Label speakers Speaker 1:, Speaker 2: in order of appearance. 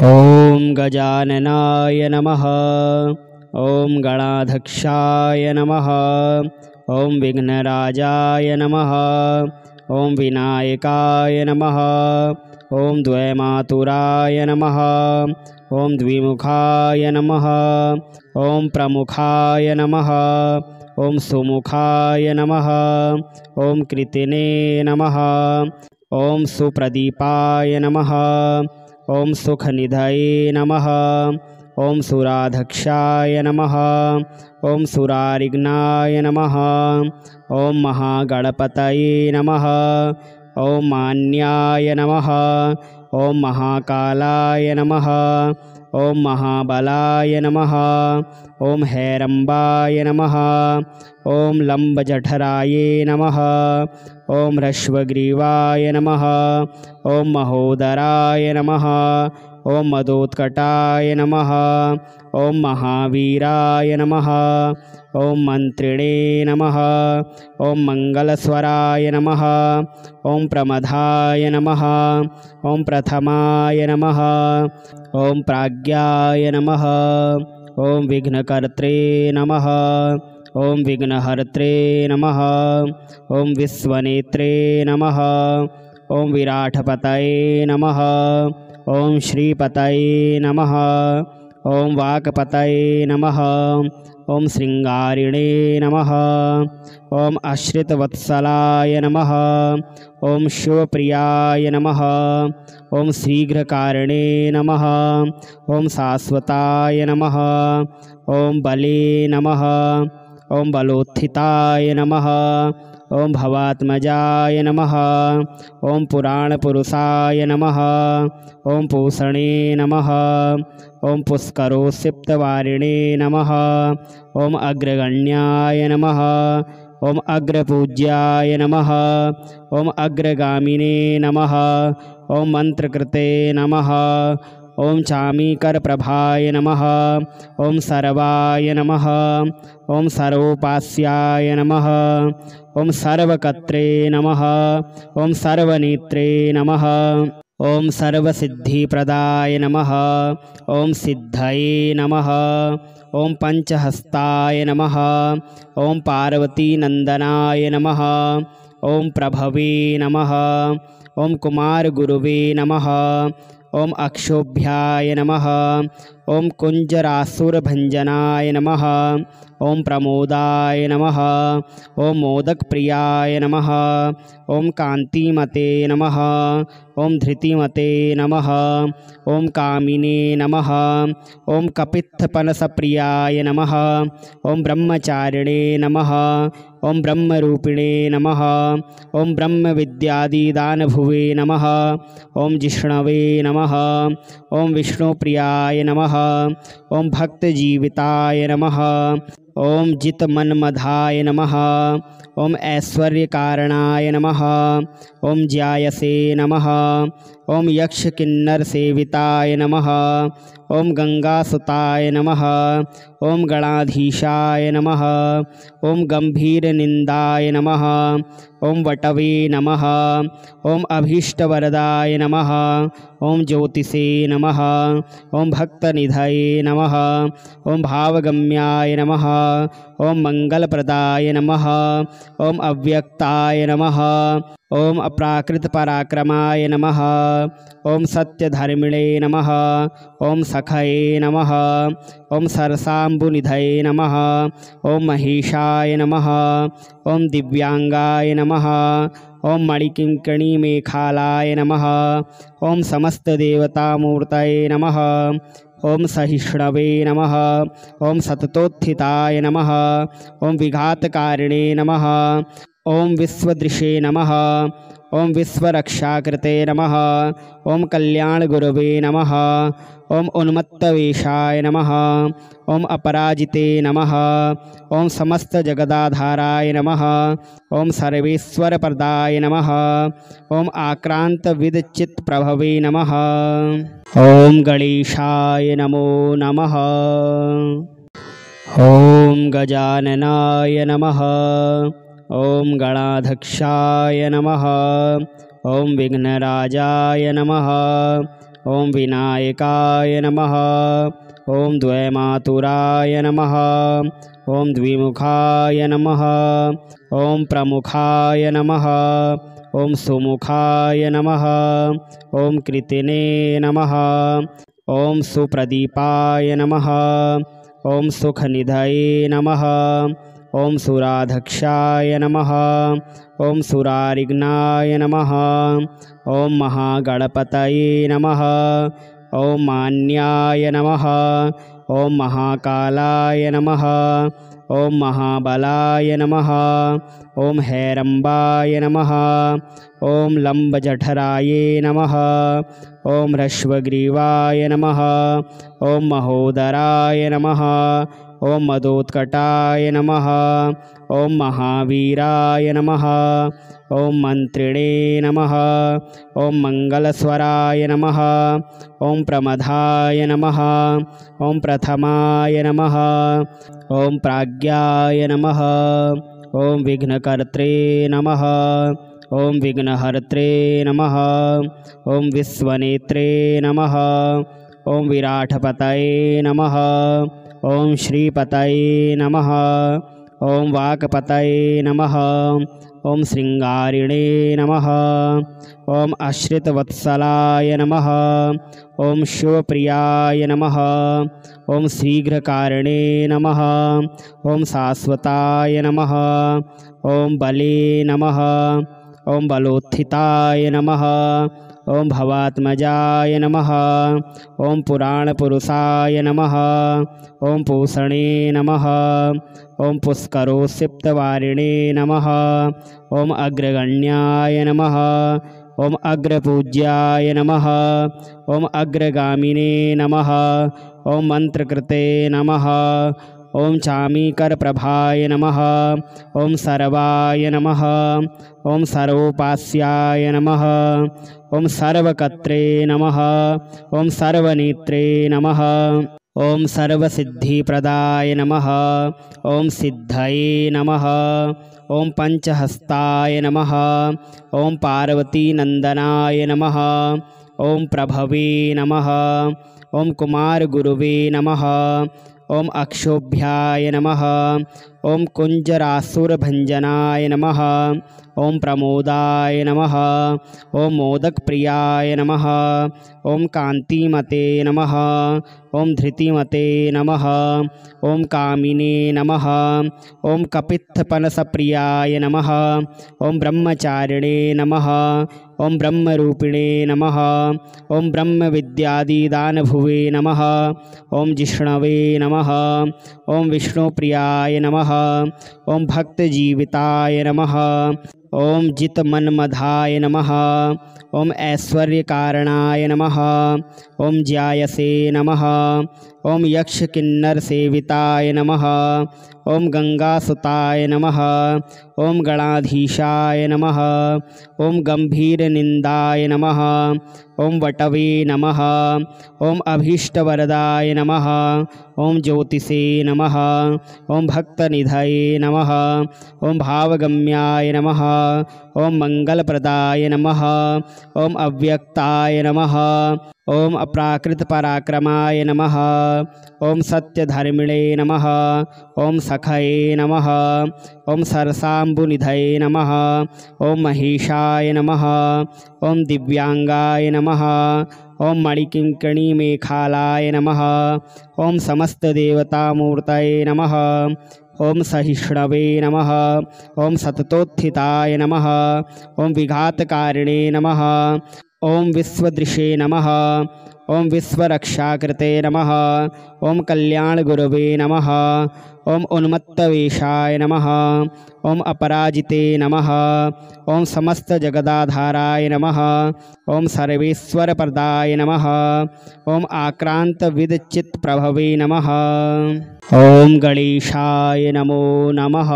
Speaker 1: ॐ गजाननाय नमः। ॐ गणाध्यक्षाय नमः। ॐ विघ्नराजाय नमः। ॐ विनायकाय नमः। ॐ द्वैमातुराय नमः। ॐ द्विमुखाय नमः। ॐ प्रमुखाय नमः। ॐ सुमुखाय नमः। ॐ कृतिने नमः। ॐ सुप्रदीपाय नमः। ॐ सुखनिधये नमः। ॐ सुराध्यक्षाय नमः। ॐ सुरारिघ्नाय नमः। ॐ महागणपतये नमः। ॐ मान्याय नमः। ॐ महाकालाय नमः। ॐ महाबलाय नमः। ॐ हैरम्बाय नमः। ॐ लम्बजठराये नमः। ॐ ह्रस्वग्रीवाय नमः। ॐ महोदराय नमः। ॐ मदोत्कटाय नमः। ॐ महावीराय नमः। ॐ मन्त्रिणे नमः। ॐ मङ्गलस्वराय नमः। ॐ प्रमदाय नमः। ॐ प्रथमाय नमः। ॐ प्राज्ञाय नमः। ॐ विघ्नकर्त्रे नमः। ॐ विघ्नहर्त्रे नमः। ॐ विश्वनेत्रे नमः। ॐ विराटपतये नमः। ॐ श्रीपतये नमः। ॐ वाक्पतये नमः। ॐ शृङ्गारिणे नमः। ॐ आश्रितवत्सलाय नमः। ॐ शिवप्रियाय नमः। ॐ शीघ्रकारिणे नमः। ॐ शाश्वताय नमः। ॐ बले नमः। ॐ बलोत्थिताय नमः। ॐ भवात्मजाय नमः। ॐ पुराणपुरुषाय नमः। ॐ पूषणे नमः। ॐ पुष्करोत्सिप्तवारिणे नमः। ॐ अग्रगण्याय नमः। ॐ अग्रपूज्याय नमः। ॐ अग्रगामिने नमः। ॐ मन्त्रकृते नमः। ॐ चामीकरप्रभाय नमः। ॐ सर्वाय नमः। ॐ सर्वोपास्याय नमः। ॐ सर्वकर्त्रे नमः। ॐ सर्वनेत्रे नमः। ॐ सर्वसिद्धिप्रदाय नमः। ॐ सिद्धये नमः। ॐ पञ्चहस्ताय नमः। ॐ पार्वतीनन्दनाय नमः। ॐ प्रभवे नमः। ॐ कुमारगुरुवे नमः। ॐ अक्षोभ्याय नमः। ॐ कुञ्जरासुरभञ्जनाय नमः। ॐ प्रमोदाय नमः। ॐ मोदकप्रियाय नमः। ॐ कान्तिमते नमः। ॐ धृतिमते नमः। ॐ कामिने नमः। ॐ कपित्थपनसप्रियाय नमः। ॐ ब्रह्मचारिणे नमः। ॐ ब्रह्मरूपिणे नमः। ॐ ब्रह्मविद्यादिदानभुवे नमः। ॐ जिष्णवे नमः। ॐ विष्णुप्रियाय नमः। ॐ भक्तजीविताय नमः। ॐ जितमन्मधाय नमः। ॐ ऐश्वर्यकारणाय नमः। ॐ ज्यायसे नमः। ॐ यक्षकिन्नरसेविताय नमः। ॐ गंगासुताय नमः। ॐ गणाधीशाय नमः। ॐ गंभीरनिन्दाय नमः। ॐ वटवे नमः। ॐ अभीष्टवरदाय नमः। ॐ ज्योतिषे नमः। ॐ भक्तनिधये नमः। ॐ भावगम्याय नमः। ॐ मंगलप्रदाय नमः। ॐ अव्यक्ताय नमः। ॐ अप्राकृतपराक्रमाय नमः। ॐ सत्यधर्मिणे नमः। ॐ सखये नमः। ॐ सरसाम्बुनिधये नमः। ॐ महेशाय नमः। ॐ दिव्यांगाय नमः। ॐ मणिकिङ्कणीमेखालाय नमः। ॐ समस्तदेवतामूर्तये नमः। ॐ सहिष्णवे नमः। ॐ सततोत्थिताय नमः। ॐ विघातकारिणे नमः। ॐ विश्वदृशे नमः। ॐ विश्वरक्षाकृते नमः। ॐ कल्याणगुरवे नमः। ॐ उन्मत्तवेषाय नमः। ॐ अपराजिते नमः। ॐ समस्तजगदाधाराय नमः। ॐ सर्वेश्वरप्रदाय नमः। ॐ आक्रान्तविदचित्प्रभवे नमः। ॐ गणेशाय नमो नमः। ॐ गजाननाय नमः। ॐ गणाध्यक्षाय नमः। ॐ विघ्नराजाय नमः। ॐ विनायकाय नमः। ॐ द्वैमातुराय नमः। ॐ द्विमुखाय नमः। ॐ प्रमुखाय नमः। ॐ सुमुखाय नमः। ॐ कृतिने नमः। ॐ सुप्रदीपाय नमः। ॐ सुखनिधये नमः। ॐ सुराधक्षाय नमः। ॐ सुरारिघ्नाय नमः। ॐ महागणपतये नमः। ॐ मान्याय नमः। ॐ महाकालाय नमः। ॐ महाबलाय नमः। ॐ हैरम्बाय नमः। ॐ लम्बजठराय नमः। ॐ ह्रस्वग्रीवाय नमः। ॐ महोदराय नमः। ॐ मदोत्कटाय नमः। ॐ महावीराय नमः। ॐ मन्त्रिणे नमः। ॐ मङ्गलस्वराय नमः। ॐ प्रमदाय नमः। ॐ प्रथमाय नमः। ॐ प्राज्ञाय नमः। ॐ विघ्नकर्त्रे नमः। ॐ विघ्नहर्त्रे नमः। ॐ विश्वनेत्रे नमः। ॐ विराटपतये नमः। ॐ श्रीपतये नमः। ॐ वाक्पतये नमः। ॐ श्रृंगारिणे नमः। ॐ आश्रितवत्सलाय नमः। ॐ शिवप्रियाय नमः। ॐ शीघ्रकारिणे नमः। ॐ शाश्वताय नमः। ॐ बले नमः। ॐ बलोत्थिताय नमः। ॐ भवात्मजाय नमः। ॐ पुराणपुरुषाय नमः। ॐ पूषणे नमः। ॐ पुष्करोत्सिप्तवारिणे नमः। ॐ अग्रगण्याय नमः। ॐ अग्रपूज्याय नमः। ॐ अग्रगामिने नमः। ॐ मन्त्रकृते नमः। ॐ चामीकरप्रभाय नमः। ॐ सर्वाय नमः। ॐ सर्वोपास्याय नमः। ॐ सर्वकर्त्रे नमः। ॐ सर्वनेत्रे नमः। ॐ सर्वसिद्धिप्रदाय नमः। ॐ सिद्धये नमः। ॐ पंचहस्ताय नमः। ॐ पार्वतीनन्दनाय नमः। ॐ प्रभवे नमः। ॐ कुमारगुरुवे नमः। ॐ अक्षोभ्याय नमः। ॐ कुञ्जरासुरभञ्जनाय नमः। ॐ प्रमोदाय नमः। ॐ मोदकप्रियाय नमः। ॐ कान्तिमते नमः। ॐ धृतिमते नमः। ॐ कामिने नमः। ॐ कपित्थपनसप्रियाय नमः। ॐ ब्रह्मचारिणे नमः। ॐ ब्रह्मरूपिणे नमः। ॐ ब्रह्मविद्यादिदानभुवे नमः। ॐ जिष्णवे नमः। ॐ विष्णुप्रियाय नमः। ॐ भक्तजीविताय नमः। ॐ जितमन्मधाय नमः। ॐ ऐश्वर्यकारणाय नमः। ॐ ज्यायसे नमः। ॐ यक्षकिन्नरसेविताय नमः। ॐ गंगासुताय नमः। ॐ गणाधीशाय नमः। ॐ गंभीरनिंदाय नमः। ॐ वटवे नमः। ॐ अभीष्टवरदाय नमः। ॐ ज्योतिषे नमः। ॐ भक्तनिधये नमः। ॐ भावगम्याय नमः। ॐ मंगलप्रदाय नमः। ॐ अव्यक्ताय नमः। ॐ अप्राकृतपराक्रमाय नमः। ॐ सत्यधर्मिणे नमः। ॐ सखये नमः। ॐ सरसाम्बुनिधये नमः। ॐ महेशाय नमः। ॐ दिव्यांगाय नमः। ॐ मणिकिङ्कणीमेखालाय नमः। ॐ समस्तदेवतामूर्तये नमः। ॐ सहिष्णवे नमः। ॐ सततोत्थिताय नमः। ॐ विघातकारिणे नमः। ॐ विश्वदृशे नमः। ॐ विश्वरक्षाकृते नमः। ॐ कल्याणगुरवे नमः। ॐ उन्मत्तवेशाय नमः। ॐ अपराजिते नमः। ॐ समस्तजगदाधाराय नमः। ॐ सर्वेश्वरप्रदाय नमः। ॐ आक्रान्तविदचित्प्रभवे नमः। ॐ गणेशाय नमो नमः।